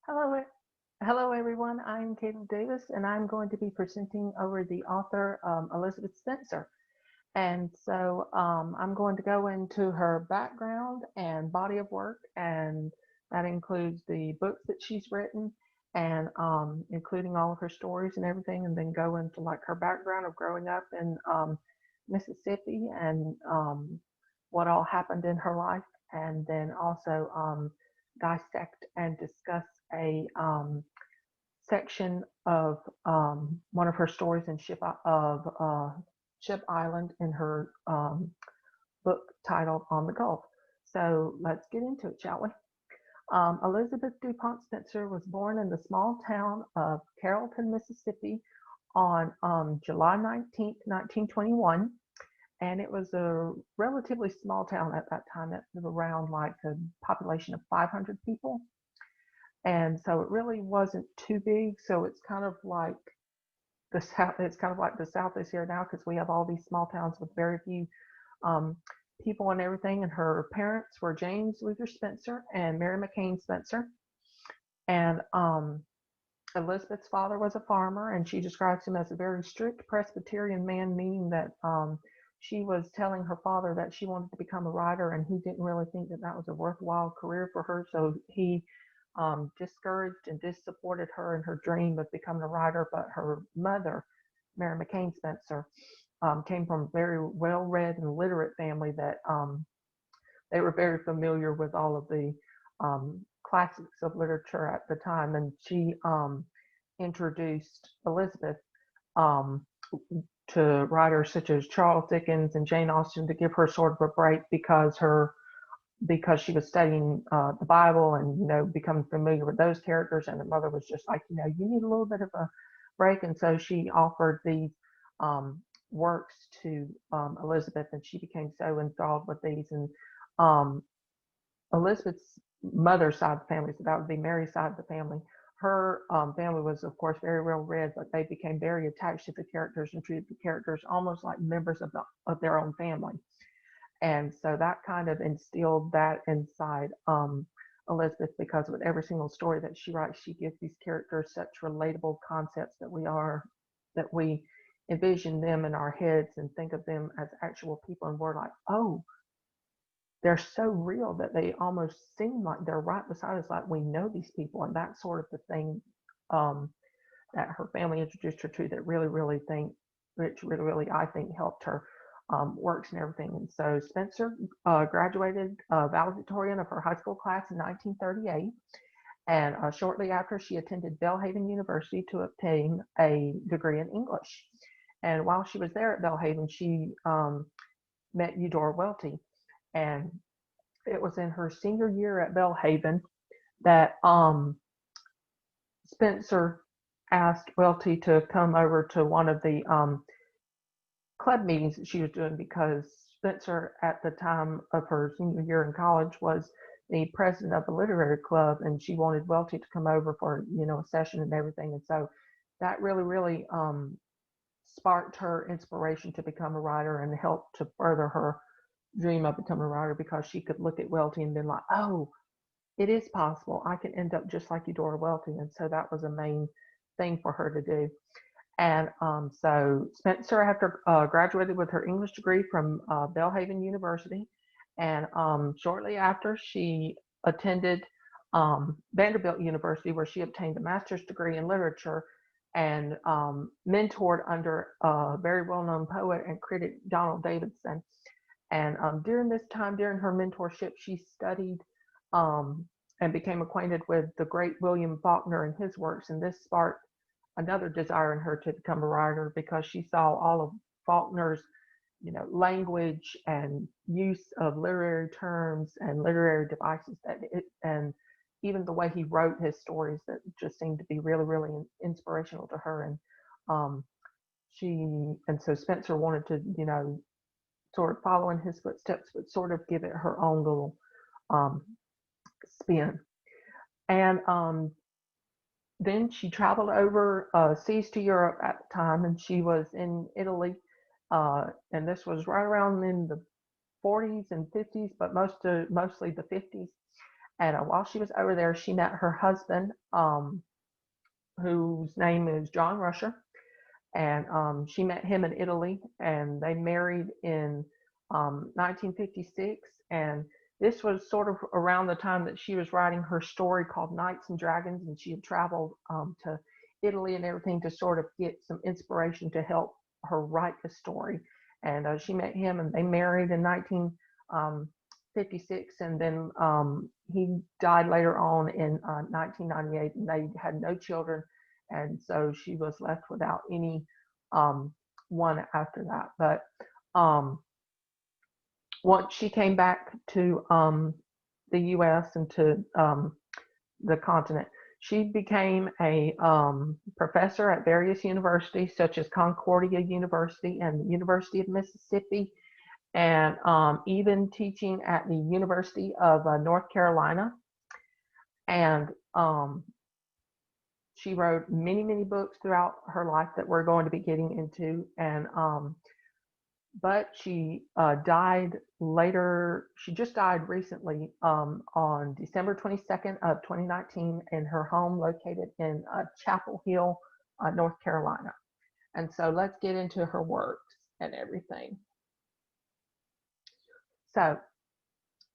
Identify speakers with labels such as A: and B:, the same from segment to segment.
A: Hello, hello everyone. I'm Caleb Davis, and I'm going to be presenting over the author Elizabeth Spencer. And so I'm going to go into her background and body of work, and that includes the books that she's written, and including all of her stories and everything, and then go into like her background of growing up in Mississippi and what all happened in her life, and then also dissect and discuss a section of one of her stories in Ship Island in her book titled On the Gulf. So let's get into it, shall we? Elizabeth DuPont Spencer was born in the small town of Carrollton, Mississippi on July 19th, 1921. And it was a relatively small town at that time. It was around like a population of 500 people. And so it really wasn't too big. So it's kind of like the South, it's kind of like the South is here now because we have all these small towns with very few um, people and everything. And her parents were James Luther Spencer and Mary McCain Spencer. And Elizabeth's father was a farmer, and she describes him as a very strict Presbyterian man, meaning that she was telling her father that she wanted to become a writer, and he didn't really think that that was a worthwhile career for her. So he discouraged and dissupported her in her dream of becoming a writer. But her mother, Mary McCain Spencer, came from a very well read and literate family that they were very familiar with all of the classics of literature at the time, and she introduced Elizabeth um, to writers such as Charles Dickens and Jane Austen to give her sort of a break because she was studying the Bible and becoming familiar with those characters, and her mother was just like, you need a little bit of a break, and so she offered these works to Elizabeth, and she became so enthralled with these. And um, Elizabeth's mother's side of the family, so that would be Mary's side of the family. Her family was, of course, very well read, but they became very attached to the characters and treated the characters almost like members of their own family. And so that kind of instilled that inside Elizabeth, because with every single story that she writes, she gives these characters such relatable concepts that we envision them in our heads and think of them as actual people, and we're like, oh, they're so real that they almost seem like they're right beside us, like we know these people. And that's sort of the thing um, that her family introduced her to that really, I think, helped her works and everything. And so Spencer graduated valedictorian of her high school class in 1938. And shortly after, she attended Belhaven University to obtain a degree in English. And while she was there at Belhaven, she met Eudora Welty. And it was in her senior year at Belhaven that Spencer asked Welty to come over to one of the club meetings that she was doing, because Spencer, at the time of her senior year in college, was the president of the literary club, and she wanted Welty to come over for a session and everything. And so that really sparked her inspiration to become a writer and helped to further her dream of becoming a writer, because she could look at Welty and then like, oh, it is possible. I can end up just like Eudora Welty. And so that was a main thing for her to do. And so Spencer, after graduated with her English degree from Belhaven University, and shortly after, she attended Vanderbilt University, where she obtained a master's degree in literature and mentored under a very well-known poet and critic, Donald Davidson. And during this time, during her mentorship, she studied um, and became acquainted with the great William Faulkner and his works. And this sparked another desire in her to become a writer, because she saw all of Faulkner's, language and use of literary terms and literary devices, and even the way he wrote his stories, that just seemed to be really inspirational to her. And um, so Spencer wanted to, sort of follow in his footsteps, but sort of give it her own little um, spin. And then she traveled over seas to Europe at the time, and she was in Italy. And this was right around in the 40s and 50s, but mostly the 50s. And while she was over there, she met her husband, whose name is John Rusher. And she met him in Italy, and they married in 1956. And this was sort of around the time that she was writing her story called Knights and Dragons, and she had traveled to Italy and everything to sort of get some inspiration to help her write the story. And she met him, and they married in 1956, and then he died later on in 1998, and they had no children, and so she was left without any one after that. But once she came back to the U.S. and to the continent, she became a professor at various universities, such as Concordia University and the University of Mississippi, and even teaching at the University of North Carolina. And she wrote many, many books throughout her life that we're going to be getting into. And but she died later. She just died recently on December 22nd of 2019 in her home located in Chapel Hill, North Carolina. And so let's get into her works and everything. So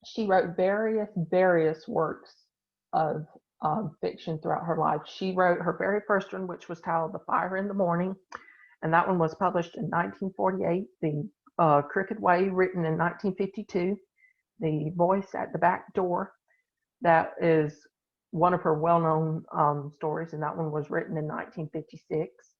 A: she wrote various works of fiction throughout her life. She wrote her very first one, which was titled The Fire in the Morning, and that one was published in 1948. The Crooked Way, written in 1952. The Voice at the Back Door, that is one of her well-known stories, and that one was written in 1956.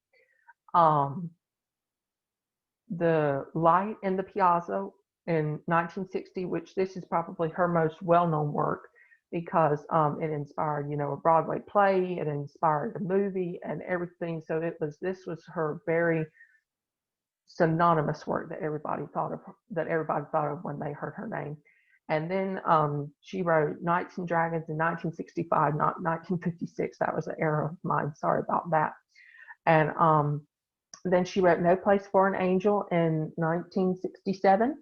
A: The Light in the Piazza in 1960, which this is probably her most well-known work, because it inspired, a Broadway play, it inspired a movie and everything. So this was her very synonymous work that everybody thought of when they heard her name. And then she wrote Knights and Dragons in 1965, not 1956. That was an error of mine. Sorry about that. And then she wrote No Place for an Angel in 1967.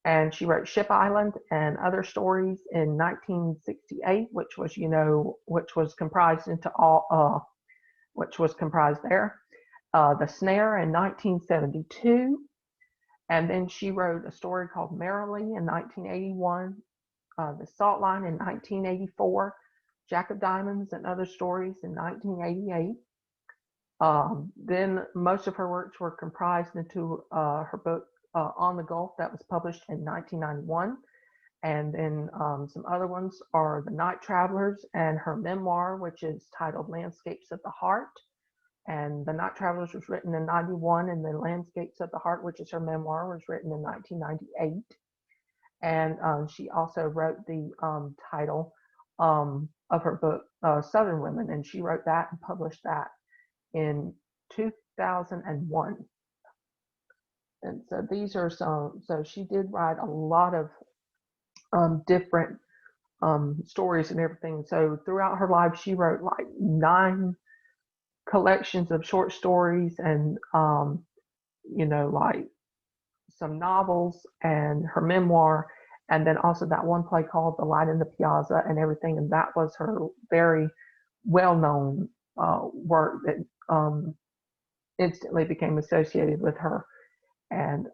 A: And she wrote Ship Island and Other Stories in 1968, which was comprised there. The Snare in 1972. And then she wrote a story called Merrily in 1981. The Salt Line in 1984. Jack of Diamonds and Other Stories in 1988. Then most of her works were comprised into her book On the Gulf, that was published in 1991. And then some other ones are The Night Travelers and her memoir, which is titled Landscapes of the Heart. And The Night Travelers was written in 91, and then Landscapes of the Heart, which is her memoir, was written in 1998. And she also wrote the title of her book, Southern Women, and she wrote that and published that in 2001. And so these are so she did write a lot of different stories and everything. So throughout her life, she wrote like 9 collections of short stories and, like some novels and her memoir. And then also that one play called The Light in the Piazza and everything. And that was her very well-known work that instantly became associated with her. And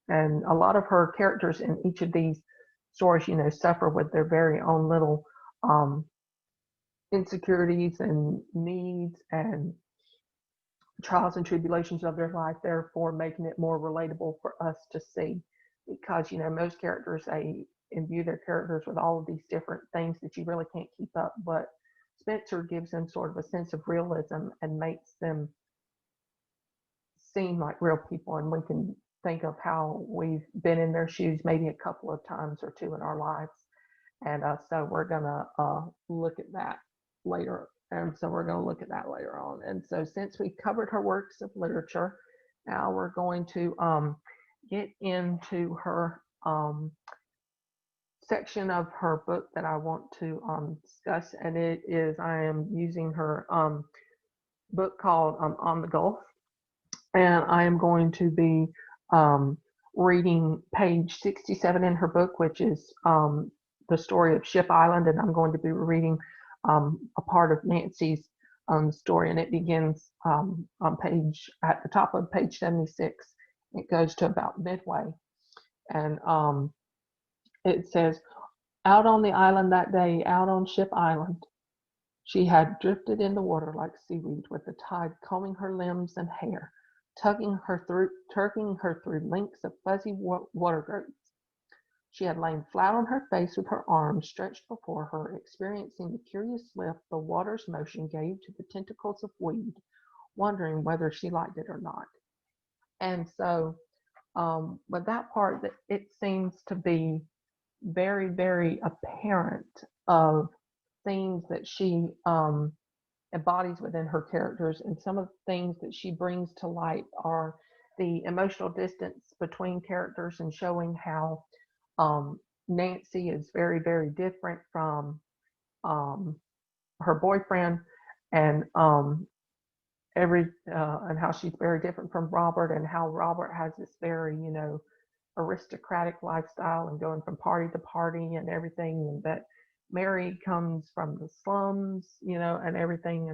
A: and a lot of her characters in each of these stories, suffer with their very own little insecurities and needs and trials and tribulations of their life, therefore making it more relatable for us to see. Because, most characters, they imbue their characters with all of these different things that you really can't keep up. But Spencer gives them sort of a sense of realism and makes them seem like real people, and we can think of how we've been in their shoes maybe a couple of times or two in our lives. And so we're gonna look at that later. And so we're going to look at that later on. And so since we covered her works of literature, now we're going to get into her section of her book that I want to discuss. And I am using her book called On the Gulf. And I am going to be reading page 67 in her book, which is the story of Ship Island, and I'm going to be reading a part of Nancy's story, and it begins at the top of page 76. It goes to about midway, and it says, "Out on the island that day, out on Ship Island, she had drifted in the water like seaweed, with the tide combing her limbs and hair, tugging her through links of fuzzy water growths. She had lain flat on her face with her arms stretched before her, experiencing the curious lift the water's motion gave to the tentacles of weed, wondering whether she liked it or not." And so, with that part, that it seems to be very, very apparent of things that she embodies within her characters, and some of the things that she brings to light are the emotional distance between characters, and showing how Nancy is very, very different from um, her boyfriend, and and how she's very different from Robert, and how Robert has this very, aristocratic lifestyle and going from party to party and everything, and that Mary comes from the slums, and everything,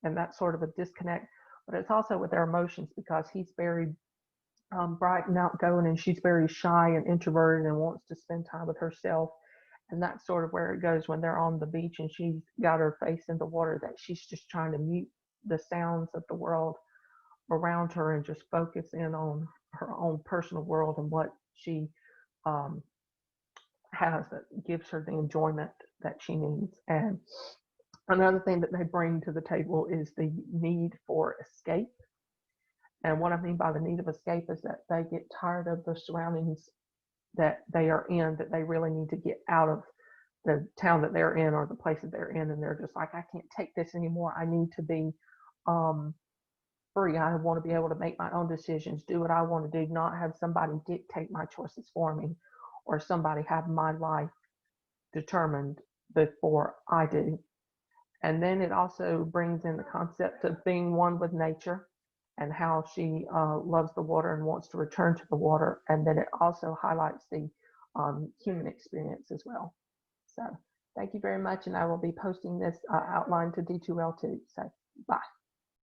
A: and that's sort of a disconnect. But it's also with their emotions, because he's very bright and outgoing, and she's very shy and introverted and wants to spend time with herself. And that's sort of where it goes when they're on the beach and she's got her face in the water, that she's just trying to mute the sounds of the world around her and just focus in on her own personal world and what she um, has that gives her the enjoyment that she needs. And another thing that they bring to the table is the need for escape. And what I mean by the need of escape is that they get tired of the surroundings that they are in, that they really need to get out of the town that they're in or the place that they're in. And they're just like, I can't take this anymore. I need to be um, free. I want to be able to make my own decisions, do what I want to do, not have somebody dictate my choices for me, or somebody have my life determined before I do. And then it also brings in the concept of being one with nature, and how she loves the water and wants to return to the water. And then it also highlights the human experience as well. So thank you very much. And I will be posting this outline to D2L2. So bye.